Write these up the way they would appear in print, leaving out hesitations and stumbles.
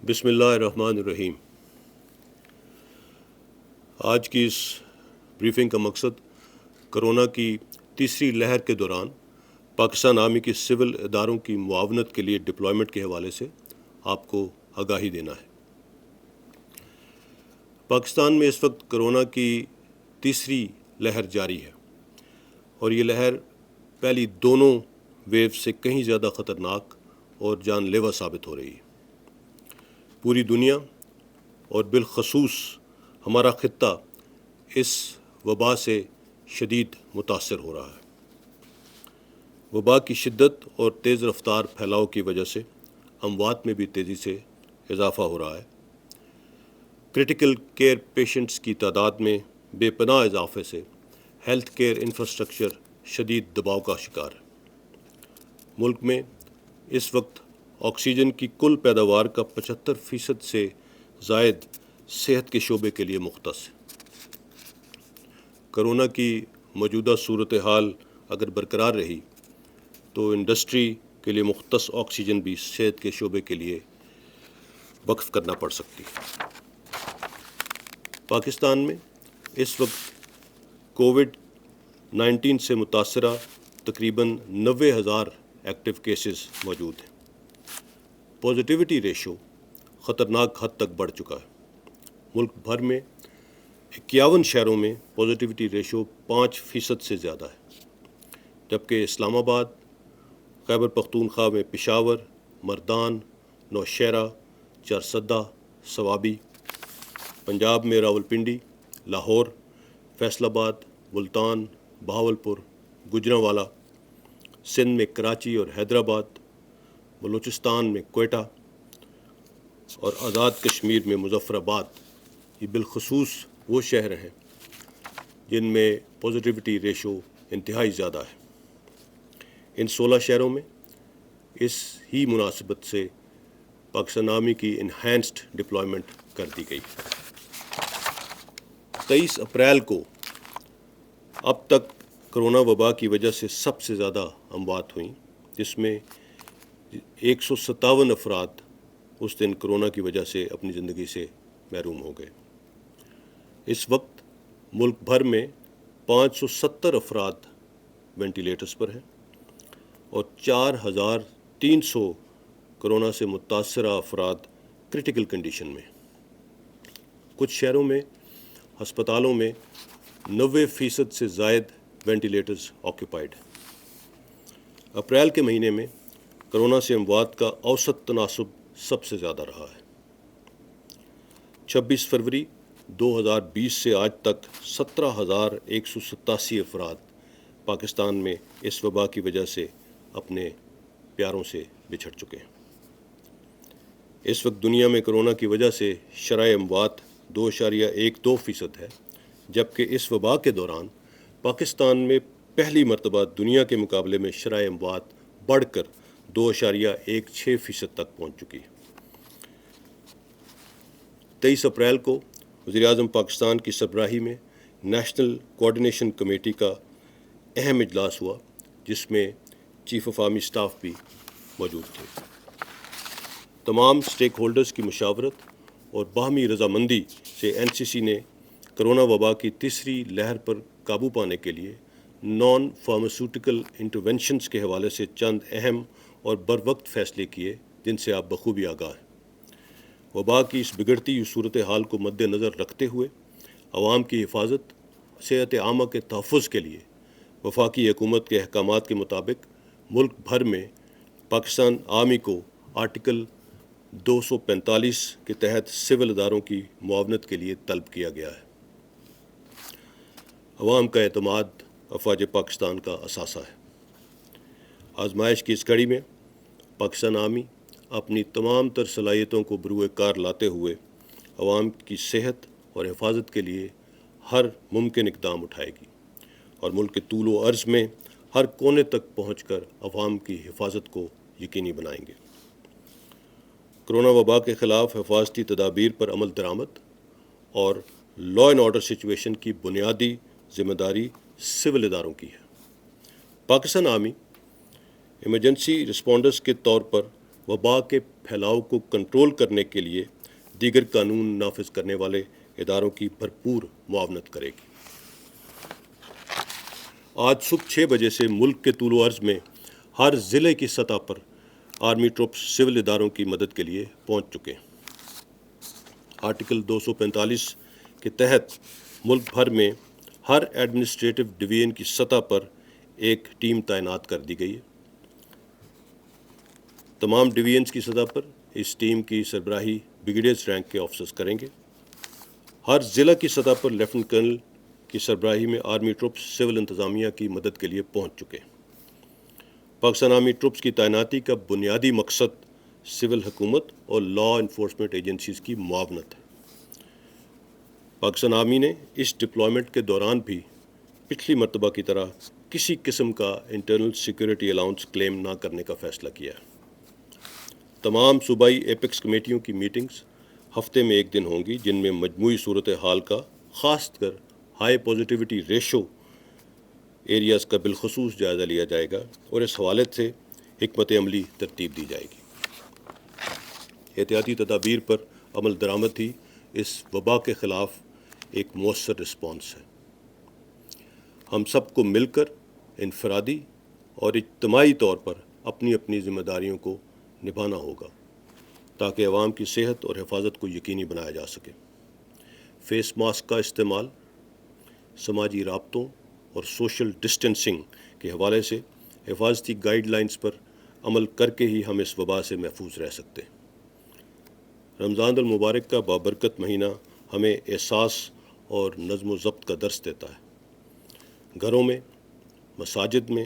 بسم اللہ الرحمن الرحیم۔ آج کی اس بریفنگ کا مقصد کرونا کی تیسری لہر کے دوران پاکستان آرمی کی سول اداروں کی معاونت کے لیے ڈپلائمنٹ کے حوالے سے آپ کو آگاہی دینا ہے۔ پاکستان میں اس وقت کرونا کی تیسری لہر جاری ہے اور یہ لہر پہلی دونوں ویو سے کہیں زیادہ خطرناک اور جان لیوا ثابت ہو رہی ہے۔ پوری دنیا اور بالخصوص ہمارا خطہ اس وبا سے شدید متاثر ہو رہا ہے۔ وبا کی شدت اور تیز رفتار پھیلاؤ کی وجہ سے اموات میں بھی تیزی سے اضافہ ہو رہا ہے۔ کرٹیکل کیئر پیشنٹس کی تعداد میں بے پناہ اضافے سے ہیلتھ کیئر انفراسٹرکچر شدید دباؤ کا شکار ہے۔ ملک میں اس وقت آکسیجن کی کل پیداوار کا 75% سے زائد صحت کے شعبے کے لیے مختص ہے۔ کرونا کی موجودہ صورتحال اگر برقرار رہی تو انڈسٹری کے لیے مختص آکسیجن بھی صحت کے شعبے کے لیے وقف کرنا پڑ سکتی ہے۔ پاکستان میں اس وقت کووڈ-19 سے متاثرہ تقریباً 90,000 ایکٹیو کیسز موجود ہیں۔ پازیٹیوٹی ریشو خطرناک حد تک بڑھ چکا ہے۔ ملک بھر میں 51 شہروں میں پازیٹیوٹی ریشو 5% سے زیادہ ہے، جبکہ اسلام آباد، خیبر پختونخوا میں پشاور، مردان، نوشہرہ، چارسدہ، سوابی، پنجاب میں راولپنڈی، لاہور، فیصل آباد، ملتان، بہاولپور، گوجرانوالہ، سندھ میں کراچی اور حیدرآباد، بلوچستان میں کوئٹہ اور آزاد کشمیر میں مظفر آباد، یہ بالخصوص وہ شہر ہیں جن میں پازیٹیوٹی ریشو انتہائی زیادہ ہے۔ ان 16 شہروں میں اس ہی مناسبت سے پاکستان آرمی کی انہینسڈ ڈپلائمنٹ کر دی گئی۔ 23 اپریل کو اب تک کرونا وبا کی وجہ سے سب سے زیادہ اموات ہوئیں، جس میں 157 افراد اس دن کرونا کی وجہ سے اپنی زندگی سے محروم ہو گئے۔ اس وقت ملک بھر میں 570 افراد وینٹیلیٹرز پر ہیں اور 4,300 کرونا سے متاثرہ افراد کرٹیکل کنڈیشن میں ہیں۔ کچھ شہروں میں ہسپتالوں میں 90% سے زائد وینٹیلیٹرز آکیوپائڈ ہیں۔ اپریل کے مہینے میں کرونا سے اموات کا اوسط تناسب سب سے زیادہ رہا ہے۔ 26 فروری 2020 سے آج تک 17,187 افراد پاکستان میں اس وبا کی وجہ سے اپنے پیاروں سے بچھڑ چکے ہیں۔ اس وقت دنیا میں کرونا کی وجہ سے شرح اموات 2.12% ہے، جبکہ اس وبا کے دوران پاکستان میں پہلی مرتبہ دنیا کے مقابلے میں شرح اموات بڑھ کر 2.16% تک پہنچ چکی ہے۔ 23 اپریل کو وزیراعظم پاکستان کی سربراہی میں نیشنل کوآرڈینیشن کمیٹی کا اہم اجلاس ہوا، جس میں چیف آف آرمی اسٹاف بھی موجود تھے۔ تمام اسٹیک ہولڈرز کی مشاورت اور باہمی رضامندی سے NCC نے کرونا وبا کی تیسری لہر پر قابو پانے کے لیے نان فارماسیوٹیکل انٹرونشنز کے حوالے سے چند اہم اور بروقت فیصلے کیے، جن سے آپ بخوبی آگاہ ہیں۔ وبا کی اس بگڑتی ہوئی صورتحال کو مد نظر رکھتے ہوئے عوام کی حفاظت، صحت عامہ کے تحفظ کے لیے وفاقی حکومت کے احکامات کے مطابق ملک بھر میں پاکستان آرمی کو آرٹیکل 245 کے تحت سول اداروں کی معاونت کے لیے طلب کیا گیا ہے۔ عوام کا اعتماد افواج پاکستان کا اثاثہ ہے۔ آزمائش کی اس گھڑی میں پاکستان آرمی اپنی تمام تر صلاحیتوں کو بروئے کار لاتے ہوئے عوام کی صحت اور حفاظت کے لیے ہر ممکن اقدام اٹھائے گی اور ملک کے طول و عرض میں ہر کونے تک پہنچ کر عوام کی حفاظت کو یقینی بنائیں گے۔ کرونا وبا کے خلاف حفاظتی تدابیر پر عمل درآمد اور لا اینڈ آرڈر سچویشن کی بنیادی ذمہ داری سول اداروں کی ہے۔ پاکستان آرمی ایمرجنسی رسپانڈرز کے طور پر وبا کے پھیلاؤ کو کنٹرول کرنے کے لیے دیگر قانون نافذ کرنے والے اداروں کی بھرپور معاونت کرے گی۔ آج صبح 6 بجے سے ملک کے طول و عرض میں ہر ضلع کی سطح پر آرمی ٹروپس سول اداروں کی مدد کے لیے پہنچ چکے ہیں۔ آرٹیکل 245 کے تحت ملک بھر میں ہر ایڈمنسٹریٹو ڈویژن کی سطح پر ایک ٹیم تعینات کر دی گئی ہے۔ تمام ڈویژنز کی سطح پر اس ٹیم کی سربراہی بریگیڈیئر رینک کے آفیسرز کریں گے۔ ہر ضلع کی سطح پر لیفٹنٹ کرنل کی سربراہی میں آرمی ٹروپس سول انتظامیہ کی مدد کے لیے پہنچ چکے ہیں۔ پاکستان آرمی ٹروپس کی تعیناتی کا بنیادی مقصد سول حکومت اور لا انفورسمنٹ ایجنسیز کی معاونت ہے۔ پاکستان آرمی نے اس ڈپلائمنٹ کے دوران بھی پچھلی مرتبہ کی طرح کسی قسم کا انٹرنل سیکورٹی الاؤنس کلیم نہ کرنے کا فیصلہ کیا ہے۔ تمام صوبائی ایپیکس کمیٹیوں کی میٹنگز ہفتے میں ایک دن ہوں گی، جن میں مجموعی صورتحال کا خاص کر ہائی پازیٹیوٹی ریشو ایریاز کا بالخصوص جائزہ لیا جائے گا اور اس حوالے سے حکمت عملی ترتیب دی جائے گی۔ احتیاطی تدابیر پر عمل درآمد ہی اس وبا کے خلاف ایک مؤثر رسپانس ہے۔ ہم سب کو مل کر انفرادی اور اجتماعی طور پر اپنی اپنی ذمہ داریوں کو نبھانا ہوگا تاکہ عوام کی صحت اور حفاظت کو یقینی بنایا جا سکے۔ فیس ماسک کا استعمال، سماجی رابطوں اور سوشل ڈسٹینسنگ کے حوالے سے حفاظتی گائیڈ لائنز پر عمل کر کے ہی ہم اس وبا سے محفوظ رہ سکتے ہیں۔ رمضان المبارک کا بابرکت مہینہ ہمیں احساس اور نظم و ضبط کا درس دیتا ہے۔ گھروں میں، مساجد میں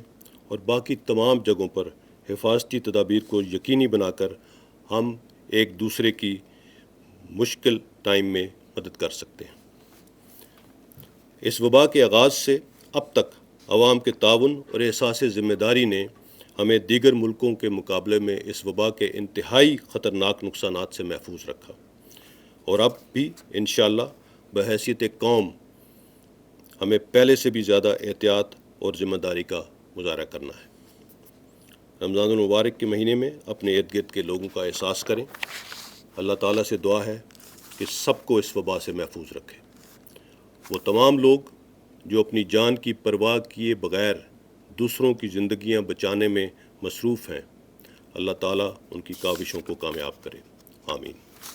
اور باقی تمام جگہوں پر حفاظتی تدابیر کو یقینی بنا کر ہم ایک دوسرے کی مشکل ٹائم میں مدد کر سکتے ہیں۔ اس وبا کے آغاز سے اب تک عوام کے تعاون اور احساس ذمہ داری نے ہمیں دیگر ملکوں کے مقابلے میں اس وبا کے انتہائی خطرناک نقصانات سے محفوظ رکھا، اور اب بھی انشاءاللہ بحیثیت قوم ہمیں پہلے سے بھی زیادہ احتیاط اور ذمہ داری کا مظاہرہ کرنا ہے۔ رمضان المبارک کے مہینے میں اپنے ارد گرد کے لوگوں کا احساس کریں۔ اللہ تعالیٰ سے دعا ہے کہ سب کو اس وبا سے محفوظ رکھے۔ وہ تمام لوگ جو اپنی جان کی پرواہ کیے بغیر دوسروں کی زندگیاں بچانے میں مصروف ہیں، اللہ تعالیٰ ان کی کاوشوں کو کامیاب کرے۔ آمین۔